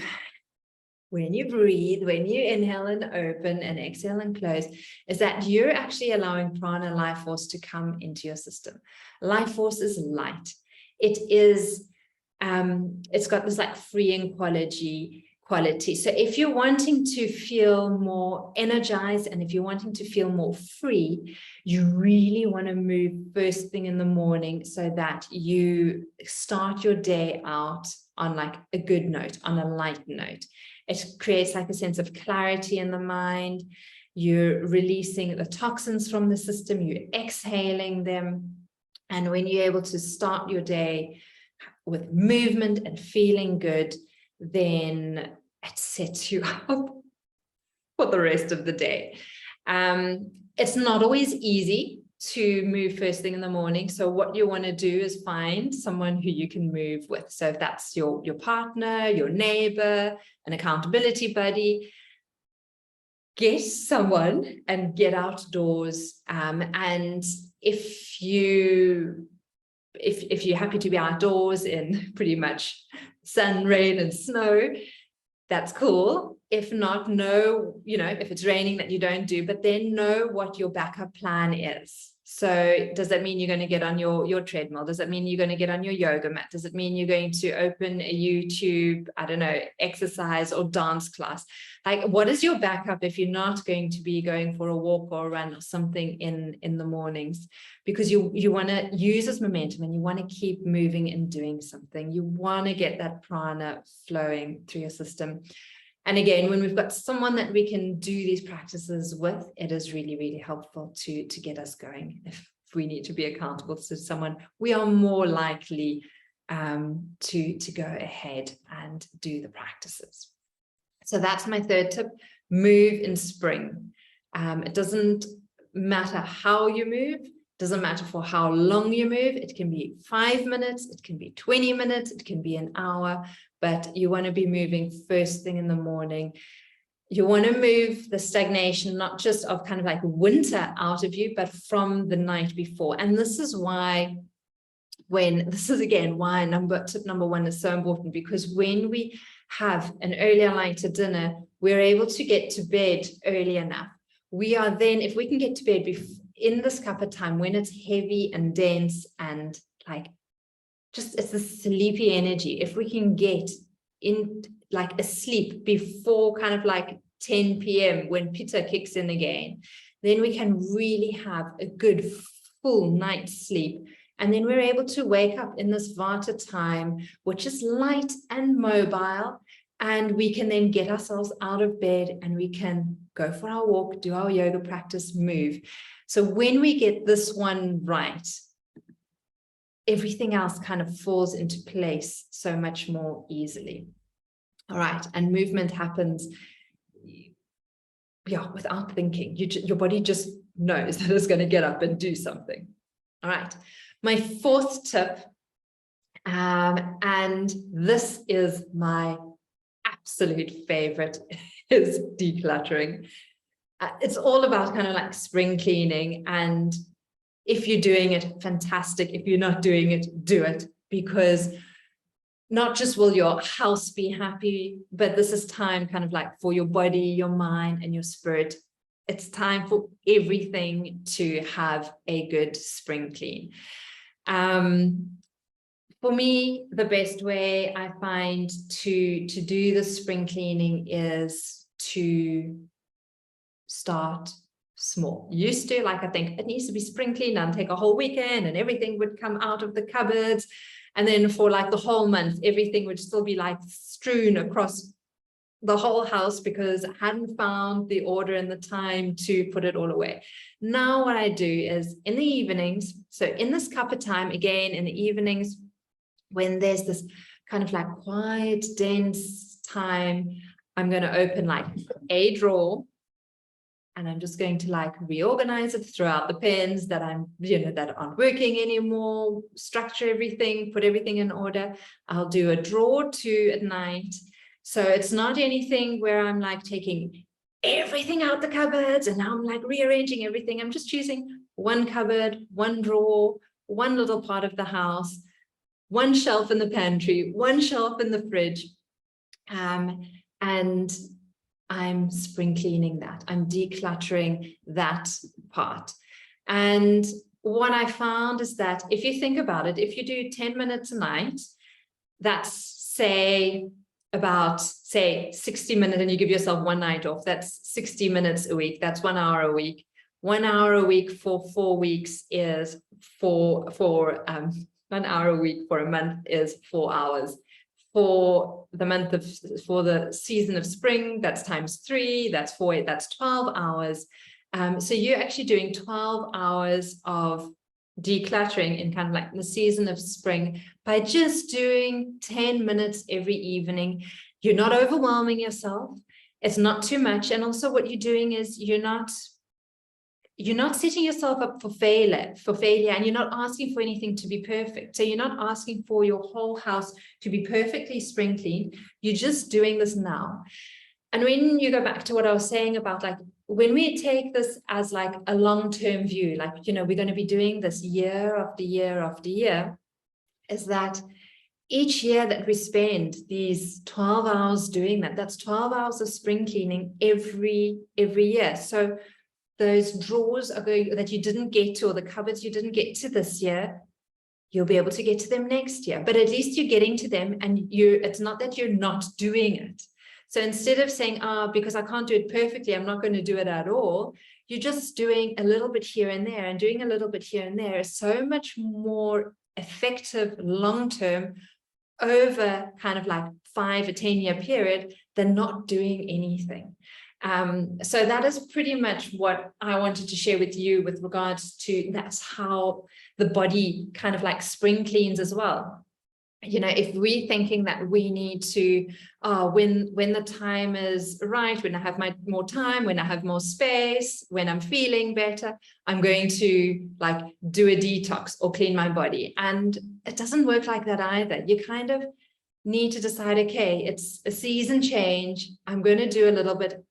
when you breathe, when you inhale and open and exhale and close, is that you're actually allowing prana, life force, to come into your system. Life force is light. It is, it's got this like freeing quality. So if you're wanting to feel more energized and if you're wanting to feel more free, you really want to move first thing in the morning so that you start your day out on like a good note, on a light note. It creates like a sense of clarity in the mind. You're releasing the toxins from the system, you're exhaling them. And when you're able to start your day with movement and feeling good, then it sets you up for the rest of the day. It's not always easy to move first thing in the morning. So what you want to do is find someone who you can move with. So if that's your partner, your neighbor, an accountability buddy, get someone and get outdoors. And if you're happy to be outdoors in pretty much sun, rain, and snow, that's cool. If not, know, if it's raining that you don't do, but then know what your backup plan is. So does that mean you're going to get on your treadmill? Does that mean you're going to get on your yoga mat? Does it mean you're going to open a YouTube, I don't know, exercise or dance class? Like, what is your backup if you're not going to be going for a walk or a run or something in the mornings? Because you want to use this momentum and you want to keep moving and doing something. You want to get that prana flowing through your system. And again, when we've got someone that we can do these practices with, it is really, really helpful to get us going. If we need to be accountable to someone, we are more likely to go ahead and do the practices. So that's my third tip: move in spring. It doesn't matter how you move. Doesn't matter for how long you move. It can be 5 minutes, it can be 20 minutes, it can be an hour, but you want to be moving first thing in the morning. You want to move the stagnation, not just of kind of like winter out of you, but from the night before. And this is why tip number one is so important, because when we have an earlier, lighter dinner, we're able to get to bed early enough. We are then, if we can get to bed in this kapha time when it's heavy and dense and like just it's the sleepy energy, if we can get in like a sleep before kind of like 10 p.m. when pitta kicks in again, then we can really have a good full night's sleep. And then we're able to wake up in this vata time, which is light and mobile. And we can then get ourselves out of bed and we can go for our walk, do our yoga practice, move. So when we get this one right, everything else kind of falls into place so much more easily. All right. And movement happens, without thinking. Your body just knows that it's going to get up and do something. All right. My fourth tip, and this is my absolute favorite, is decluttering. It's all about kind of like spring cleaning. And if you're doing it, fantastic. If you're not doing it, do it, because not just will your house be happy, but this is time kind of like for your body, your mind, and your spirit. It's time for everything to have a good spring clean. For me, the best way I find to do the spring cleaning is to start small. Used to, like, I think it needs to be spring cleaned and take a whole weekend and everything would come out of the cupboards. And then for like the whole month, everything would still be like strewn across the whole house because I hadn't found the order and the time to put it all away. Now what I do is in the evenings, so in this cuppa time, again, in the evenings, when there's this kind of like quiet, dense time, I'm going to open like a drawer and I'm just going to like reorganize it, throw out the pens that that aren't working anymore, structure everything, put everything in order. I'll do a drawer or two at night. So it's not anything where I'm like taking everything out the cupboards and now I'm like rearranging everything. I'm just choosing one cupboard, one drawer, one little part of the house, one shelf in the pantry, one shelf in the fridge. And I'm spring cleaning that. I'm decluttering that part. And what I found is that if you think about it, if you do 10 minutes a night, that's say 60 minutes, and you give yourself one night off, that's 60 minutes a week. That's 1 hour a week. 1 hour a week for 4 weeks is 1 hour a week for a month is 4 hours. For the season of spring, that's times 3, that's 4, that's 12 hours. So you're actually doing 12 hours of decluttering in kind of like the season of spring by just doing 10 minutes every evening. You're not overwhelming yourself. It's not too much. And also what you're doing is you're not setting yourself up for failure, and you're not asking for anything to be perfect. So you're not asking for your whole house to be perfectly spring clean. You're just doing this now. And when you go back to what I was saying about like, when we take this as like a long-term view, like, we're going to be doing this year after year after year, is that each year that we spend these 12 hours doing that, that's 12 hours of spring cleaning every year. So those drawers that you didn't get to, or the cupboards you didn't get to this year, you'll be able to get to them next year. But at least you're getting to them, and it's not that you're not doing it. So instead of saying, because I can't do it perfectly, I'm not going to do it at all, you're just doing a little bit here and there, and doing a little bit here and there is so much more effective long-term over kind of like 5 or 10 year period than not doing anything. So that is pretty much what I wanted to share with you with regards to that's how the body kind of like spring cleans as well. If we're thinking that we need to, when the time is right, when I have more time, when I have more space, when I'm feeling better, I'm going to like do a detox or clean my body. And it doesn't work like that either. You kind of need to decide, okay, it's a season change. I'm going to do a little bit,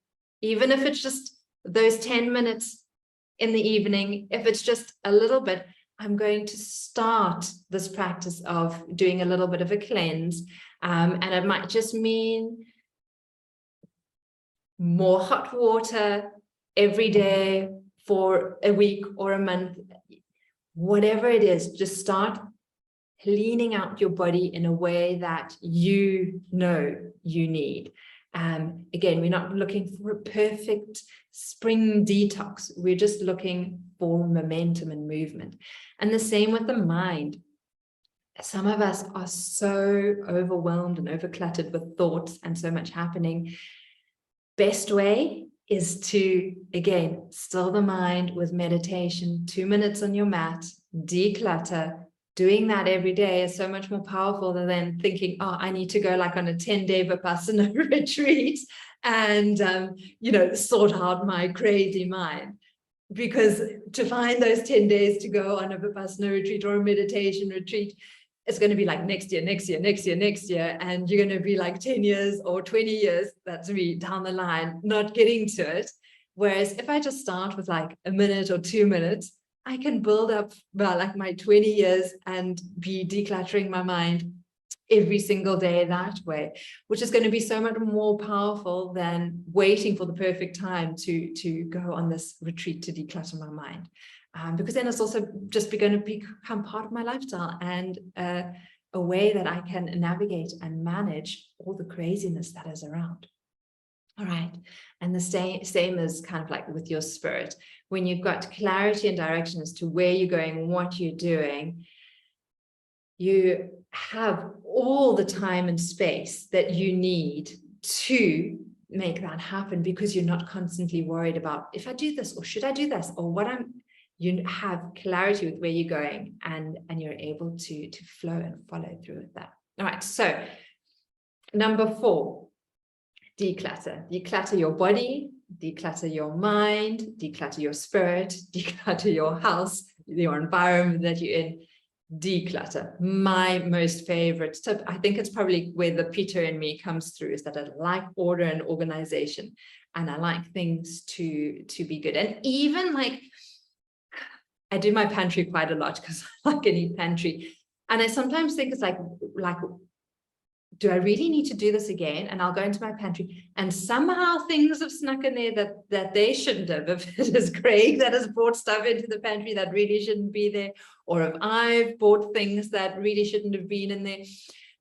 even if it's just those 10 minutes in the evening, if it's just a little bit, I'm going to start this practice of doing a little bit of a cleanse. And it might just mean more hot water every day for a week or a month. Whatever it is, just start cleaning out your body in a way that you know you need. Again, we're not looking for a perfect spring detox. We're just looking for momentum and movement. And the same with the mind. Some of us are so overwhelmed and overcluttered with thoughts and so much happening. Best way is to, again, still the mind with meditation, 2 minutes on your mat, declutter. Doing that every day is so much more powerful than thinking, I need to go like on a 10-day Vipassana retreat and, sort out my crazy mind. Because to find those 10 days to go on a Vipassana retreat or a meditation retreat, it's going to be like next year. And you're going to be like 10 years or 20 years, that's me, down the line, not getting to it. Whereas if I just start with like a minute or 2 minutes, I can build up like my 20 years and be decluttering my mind every single day that way, which is going to be so much more powerful than waiting for the perfect time to go on this retreat to declutter my mind. Because then it's also just going to become part of my lifestyle and a way that I can navigate and manage all the craziness that is around. All right. And the same is kind of like with your spirit. When you've got clarity and direction as to where you're going, what you're doing, you have all the time and space that you need to make that happen, because you're not constantly worried about, if I do this, or should I do this, or you have clarity with where you're going, and you're able to flow and follow through with that. All right. So number 4, declutter. Declutter your body, declutter your mind, declutter your spirit, declutter your house, your environment that you're in. Declutter. My most favorite tip, I think it's probably where the Peter in me comes through, is that I like order and organization, and I like things to be good. And even like, I do my pantry quite a lot because I like a neat pantry, and I sometimes think it's like do I really need to do this again? And I'll go into my pantry, and somehow things have snuck in there that they shouldn't have. If it is Craig that has brought stuff into the pantry that really shouldn't be there, or if I've bought things that really shouldn't have been in there,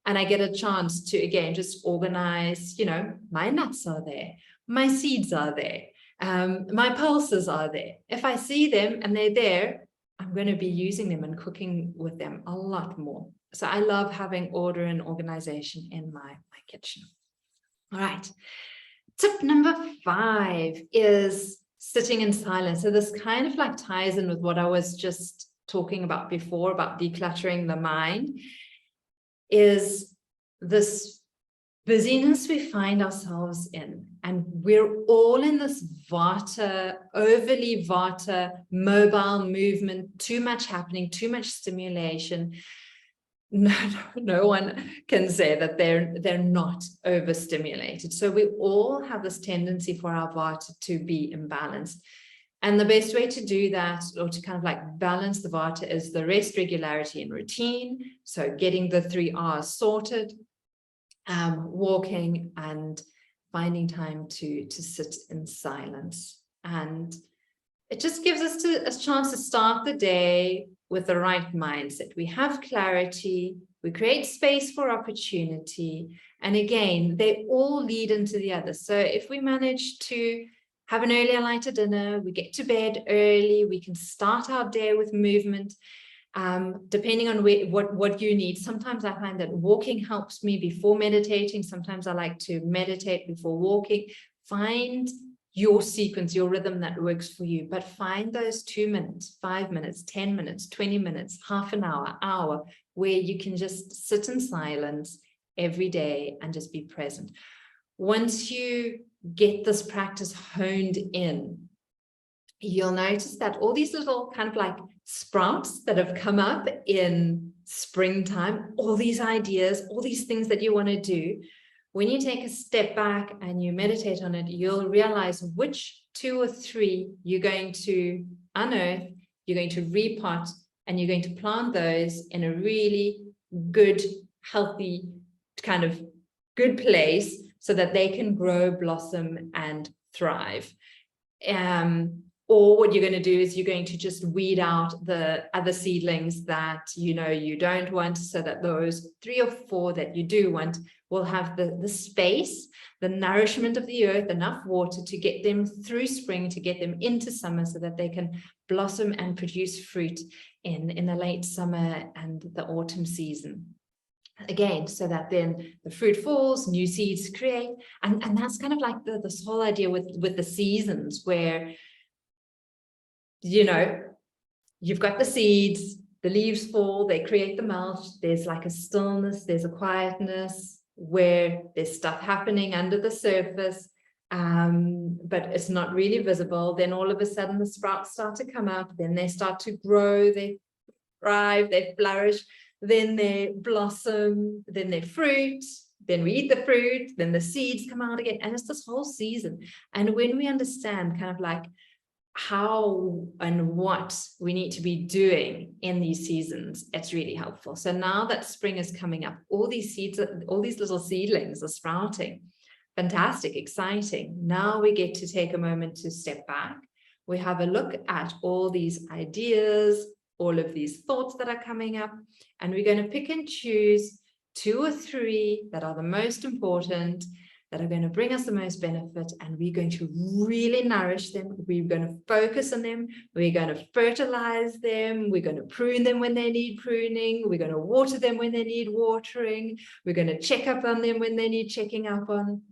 and I get a chance to, again, just organize, my nuts are there, my seeds are there, my pulses are there. If I see them and they're there, I'm going to be using them and cooking with them a lot more. So I love having order and organization in my kitchen. All right. Tip number 5 is sitting in silence. So this kind of like ties in with what I was just talking about before, about decluttering the mind, is this busyness we find ourselves in. And we're all in this overly Vata, mobile movement, too much happening, too much stimulation. No one can say that they're not overstimulated. So we all have this tendency for our Vata to be imbalanced. And the best way to do that, or to kind of like balance the Vata, is the rest, regularity, and routine. So getting the 3 R's sorted, walking, and finding time to sit in silence. And it just gives us a chance to start the day with the right mindset. We have clarity, we create space for opportunity. And again, they all lead into the other. So if we manage to have an earlier, lighter dinner, we get to bed early, we can start our day with movement, depending on what you need. Sometimes I find that walking helps me before meditating. Sometimes I like to meditate before walking. Find your sequence, your rhythm that works for you, but find those 2 minutes, 5 minutes, 10 minutes, 20 minutes, half an hour, where you can just sit in silence every day and just be present. Once you get this practice honed in, you'll notice that all these little kind of like sprouts that have come up in springtime, all these ideas, all these things that you want to do, when you take a step back and you meditate on it, you'll realize which 2 or 3 you're going to unearth, you're going to repot, and you're going to plant those in a really good, healthy, kind of good place so that they can grow, blossom, and thrive. Or what you're going to do is you're going to just weed out the other seedlings that you don't want, so that those 3 or 4 that you do want will have the space, the nourishment of the earth, enough water to get them through spring, to get them into summer, so that they can blossom and produce fruit in the late summer and the autumn season. Again, so that then the fruit falls, new seeds create. And that's kind of like this whole idea with the seasons, where you've got the seeds, the leaves fall, they create the mulch, there's like a stillness, there's a quietness where there's stuff happening under the surface, but it's not really visible. Then all of a sudden the sprouts start to come up, then they start to grow, they thrive, they flourish, then they blossom, then they fruit, then we eat the fruit, then the seeds come out again, and it's this whole season. And when we understand kind of like how and what we need to be doing in these seasons, it's really helpful. So now that spring is coming up, all these seeds, all these little seedlings are sprouting. Fantastic, exciting. Now we get to take a moment to step back. We have a look at all these ideas, all of these thoughts that are coming up, and we're going to pick and choose 2 or 3 that are the most important, that are going to bring us the most benefit, and we're going to really nourish them. We're going to focus on them. We're going to fertilize them. We're going to prune them when they need pruning. We're going to water them when they need watering. We're going to check up on them when they need checking up on,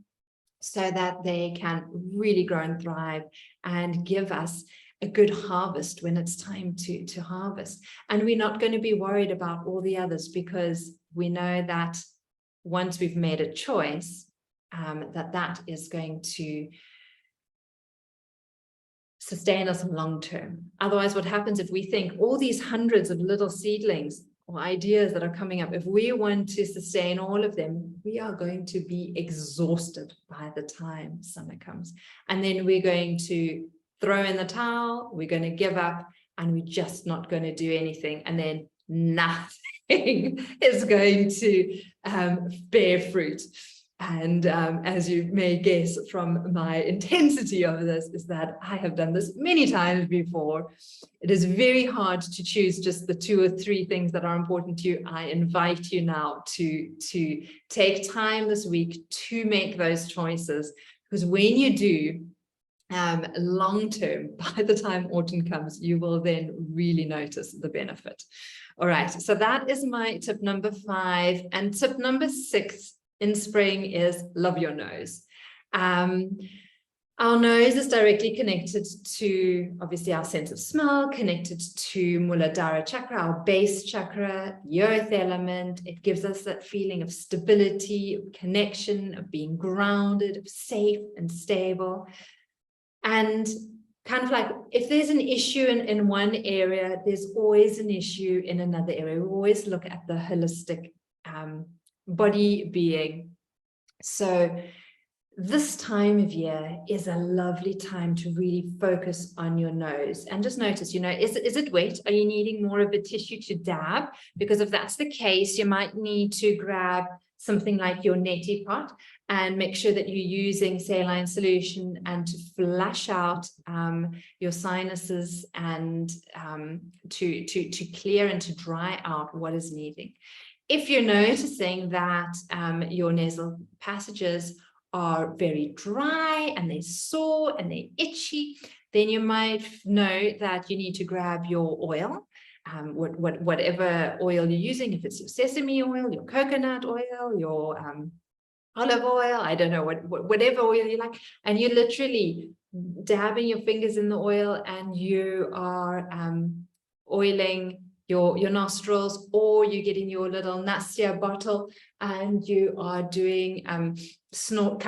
so that they can really grow and thrive and give us a good harvest when it's time to harvest. And we're not going to be worried about all the others, because we know that once we've made a choice, that is going to sustain us long term. Otherwise, what happens if we think all these hundreds of little seedlings or ideas that are coming up, if we want to sustain all of them, we are going to be exhausted by the time summer comes. And then we're going to throw in the towel, we're going to give up, and we're just not going to do anything. And then nothing is going to bear fruit. And as you may guess from my intensity of this, is that I have done this many times before. It is very hard to choose just the 2 or 3 things that are important to you. I invite you now to take time this week to make those choices, because when you do, long term, by the time autumn comes, you will then really notice the benefit. All right, so that is my tip number 5. And tip number 6 in spring is love your nose. Our nose is directly connected to, obviously, our sense of smell, connected to Muladhara chakra, our base chakra, the earth element. It gives us that feeling of stability, of connection, of being grounded, of safe and stable. And kind of like, if there's an issue in one area, there's always an issue in another area. We always look at the holistic body being. So this time of year is a lovely time to really focus on your nose and just notice, you know, is it wet? Are you needing more of a tissue to dab? Because if that's the case, you might need to grab something like your neti pot and make sure that you're using saline solution and to flush out your sinuses and to clear and to dry out what is needing. If you're noticing that your nasal passages are very dry and they're sore and they're itchy, then you might know that you need to grab your oil, whatever oil you're using, if it's your sesame oil, your coconut oil, your olive oil, I don't know, whatever oil you like, and you're literally dabbing your fingers in the oil and you are oiling your nostrils, or you get in your little nasya bottle and you are doing kind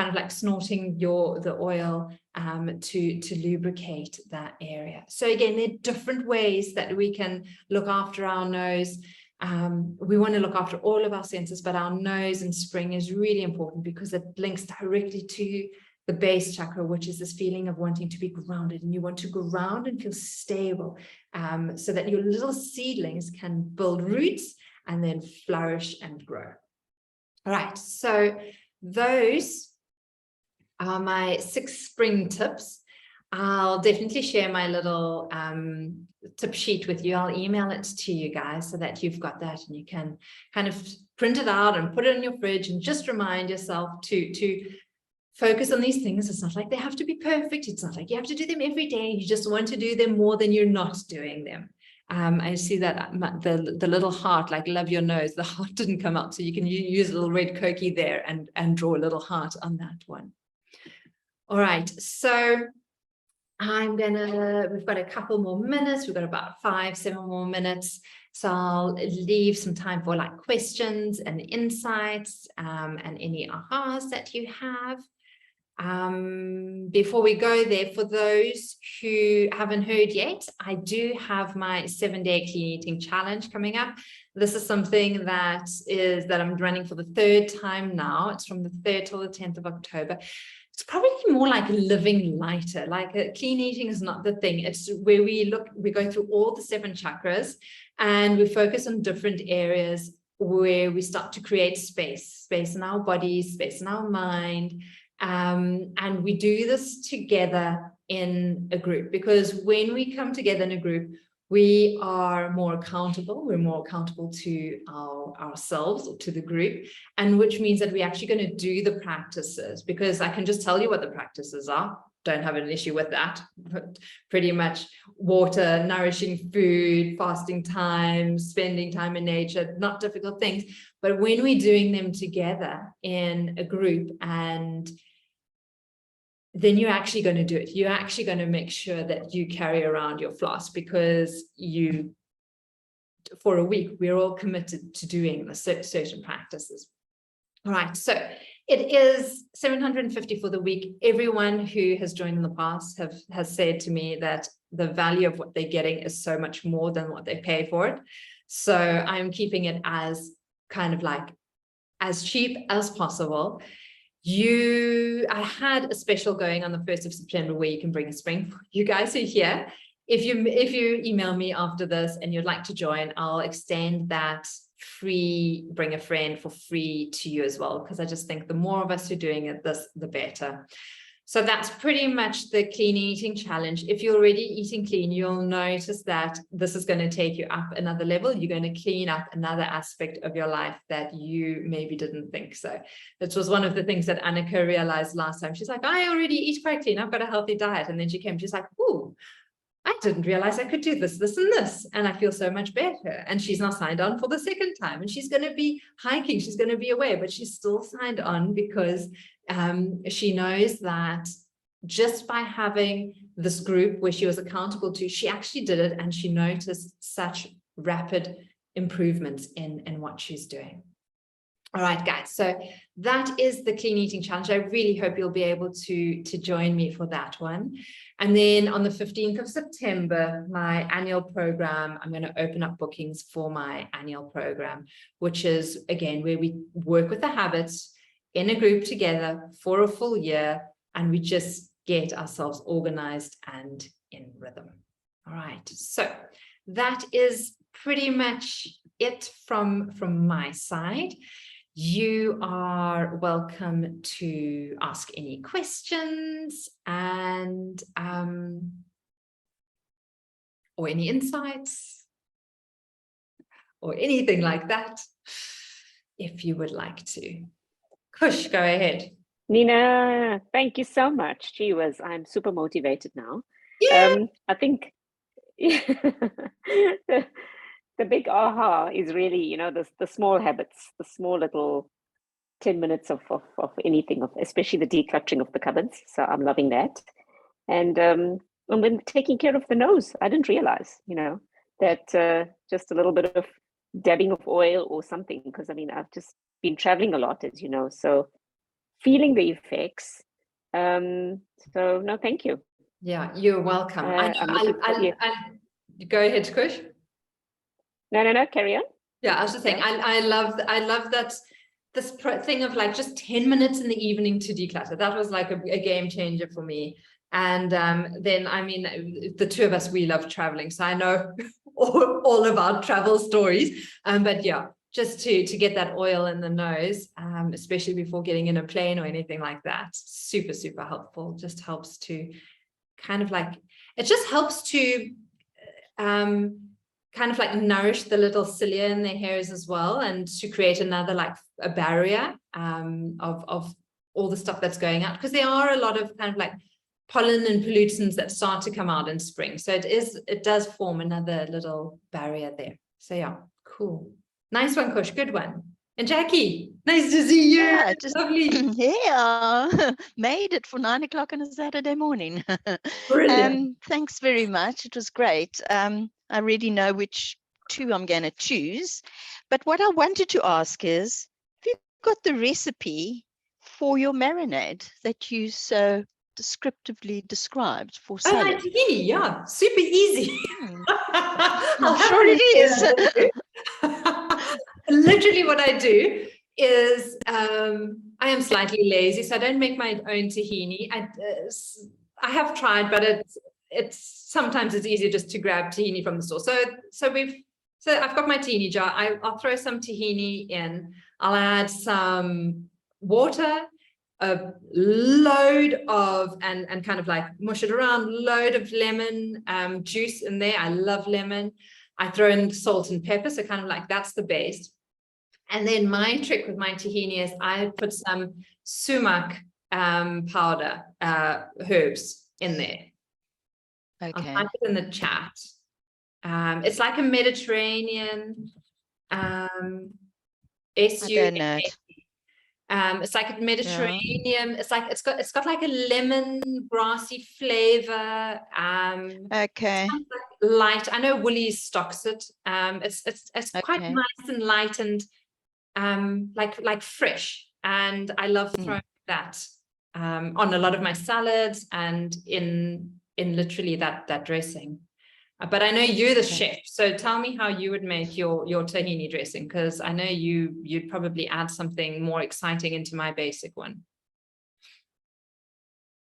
of like snorting the oil to lubricate that area. So again, there are different ways that we can look after our nose. We want to look after all of our senses, but our nose in spring is really important because it links directly to the base chakra, which is this feeling of wanting to be grounded, and you want to ground and feel stable, so that your little seedlings can build roots and then flourish and grow. All right, so those are my 6 spring tips. I'll definitely share my little tip sheet with you. I'll email it to you guys so that you've got that and you can kind of print it out and put it in your fridge and just remind yourself to focus on these things. It's not like they have to be perfect. It's not like you have to do them every day. You just want to do them more than you're not doing them. I see that the little heart, like love your nose, the heart didn't come out. So you can use a little red Koki there and draw a little heart on that one. All right, so we've got a couple more minutes. We've got about 5-7 more minutes. So I'll leave some time for like questions and insights and any ahas that you have. Before we go there, for those who haven't heard yet, I do have my 7-day clean eating challenge coming up. This is something that I'm running for the 3rd time now. It's from the 3rd till the 10th of October. It's probably more like living lighter. Like clean eating is not the thing. It's where we go through all the 7 chakras and we focus on different areas where we start to create space in our body, space in our mind. And we do this together in a group, because when we come together in a group, we are more accountable. We're more accountable to ourselves or to the group, and which means that we're actually going to do the practices, because I can just tell you what the practices are. Don't have an issue with that. But pretty much water, nourishing food, fasting time, spending time in nature, not difficult things. But when we're doing them together in a group, and then you're actually going to do it. You're actually going to make sure that you carry around your flask, because for a week, we're all committed to doing the certain practices. All right, so it is $750 for the week. Everyone who has joined in the past has said to me that the value of what they're getting is so much more than what they pay for it. So I'm keeping it as kind of like as cheap as possible. I had a special going on the 1st of September where you can bring a spring. You guys who are here, if you email me after this and you'd like to join, I'll extend that free bring a friend for free to you as well, because I just think the more of us who are doing it, the better. So that's pretty much the clean eating challenge. If you're already eating clean, you'll notice that this is going to take you up another level. You're going to clean up another aspect of your life that you maybe didn't think so. This was one of the things that Annika realized last time. She's like, I already eat quite clean. I've got a healthy diet. And then she came, she's like, ooh, I didn't realize I could do this, this, and this, and I feel so much better. And she's now signed on for the 2nd time, and she's going to be hiking. She's going to be away, but she's still signed on because she knows that just by having this group where she was accountable to, she actually did it, and she noticed such rapid improvements in what she's doing. All right, guys, so that is the clean eating challenge. I really hope you'll be able to join me for that one. And then on the 15th of September, my annual program, I'm going to open up bookings for my annual program, which is, again, where we work with the habits in a group together for a full year, and we just get ourselves organized and in rhythm. All right, so that is pretty much it from my side. You are welcome to ask any questions and or any insights or anything like that, if you would like to. Kush, go ahead. Nina, thank you so much. Gee whiz, I'm super motivated now. Yeah. I think the big aha is really, you know, the small habits, the small little 10 minutes of anything, especially the decluttering of the cupboards. So I'm loving that. And then taking care of the nose. I didn't realize, you know, that just a little bit of dabbing of oil or something, because I mean, I've just been traveling a lot, as you know, so feeling the effects. So no, thank you. Yeah, you're welcome. Go ahead, Kush. No, carry on. Yeah, I was just saying, yeah. I love that this thing of like just 10 minutes in the evening to declutter. That was like a game changer for me. And then, I mean, the two of us, we love traveling, so I know all of our travel stories. But yeah, just to get that oil in the nose, especially before getting in a plane or anything like that, super, super helpful. Just helps to kind of like, it just helps to kind of like nourish the little cilia in their hairs as well, and to create another like a barrier of all the stuff that's going out, because there are a lot of kind of like pollen and pollutants that start to come out in spring. So it does form another little barrier there. So yeah, cool. Nice one, Kush. Good one. And Jackie, nice to see you. Yeah, Lovely. Yeah, made it for 9 o'clock on a Saturday morning. Brilliant. Thanks very much. It was great. I already know which two I'm going to choose. But what I wanted to ask is, if you've got the recipe for your marinade that you so descriptively described for Oh, my salad? tahini, yeah, super easy. Hmm. I'll I'm have sure it it is. Literally what I do is I am slightly lazy, so I don't make my own tahini. I have tried, but it's sometimes it's easier just to grab tahini from the store. So I've got my tahini jar. I'll throw some tahini in. I'll add some water, a load of and kind of like mush it around, load of lemon juice in there. I love lemon. I throw in salt and pepper, so kind of like that's the base. And then my trick with my tahini is I put some sumac powder, herbs in there. I'll Okay. type it in the chat. It's like a Mediterranean I don't know it. it's like a Mediterranean. It's like it's got like a lemon grassy flavor. Okay. It's kind of like light. I know Woolies stocks it. It's quite Okay. nice and light and like fresh. And I love throwing that on a lot of my salads and in literally that dressing. But I know you're the chef, so tell me how you would make your tahini dressing, because I know you'd probably add something more exciting into my basic one.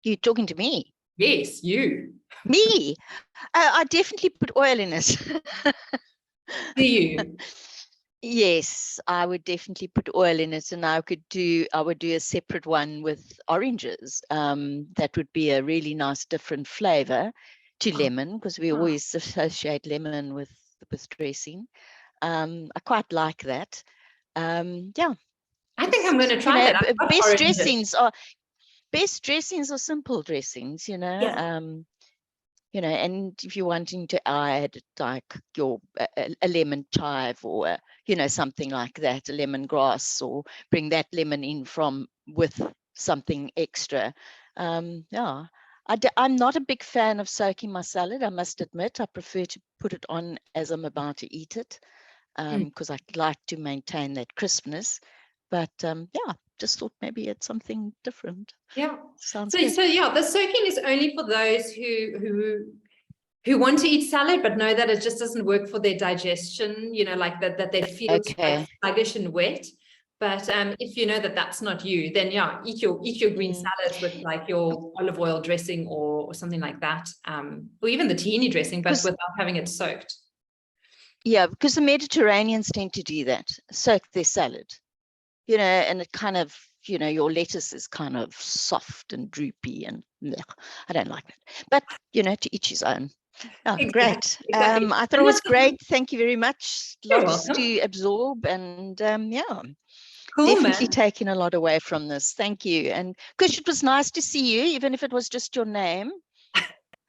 You're talking to me? Yes, you. Me? I definitely put oil in it. Do you? Yes, I would definitely put oil in it, and I would do a separate one with oranges. That would be a really nice different flavor to lemon, because we always associate lemon with dressing. I quite like that. Yeah. I think I'm going to try that. I've got Best oranges. dressings are simple dressings, Yeah. and if you're wanting to add like a lemon chive or something like that, a lemongrass, or bring that lemon in with something extra. Yeah, I'm not a big fan of soaking my salad, I must admit. I prefer to put it on as I'm about to eat it, because I like to maintain that crispness. But yeah, just thought maybe it's something different. Yeah. Sounds good. So yeah, the soaking is only for those who want to eat salad but know that it just doesn't work for their digestion, like that they feel Okay. sluggish and wet. But if you know that that's not you, then yeah, eat your green salads with like your olive oil dressing or something like that, or even the tahini dressing, but without having it soaked. Yeah, because the Mediterraneans tend to do that, soak their salad, and it kind of, your lettuce is kind of soft and droopy, and I don't like it. But, to each his own. Oh, Exactly, great. exactly. I thought it was great. Thank you very much. Lots welcome. to absorb, and yeah. Cool, Definitely man. taking a lot away from this. Thank you. And Kush, it was nice to see you, even if it was just your name.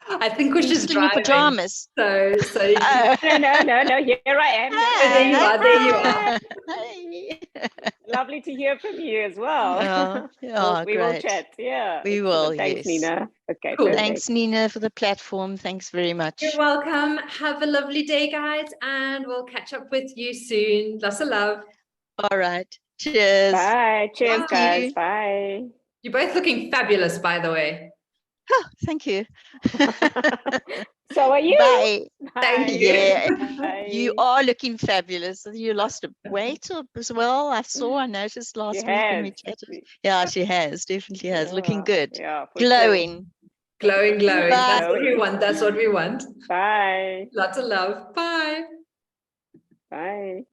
I think Kush is still in your pajamas. So no, here I am. There you are. Hey. Lovely to hear from you as well. We will chat. Yeah, we will. Thanks, Yes. Nina. Okay, Cool. Thanks, Nina, for the platform. Thanks very much. You're welcome. Have a lovely day, guys, and we'll catch up with you soon. Lots of love. All right. Cheers. Bye. Cheers, Thank guys. you. Bye. You're both looking fabulous, by the way. Oh, thank you. So are you. Bye. Thank you. Yeah, Bye. you are looking fabulous. You lost a weight as well. I noticed last week when we chatted. Yeah, she has. Definitely has. Looking good. Yeah, Glowing. Sure. Glowing. Bye. That's what we want. That's what we want. Bye. Lots of love. Bye. Bye.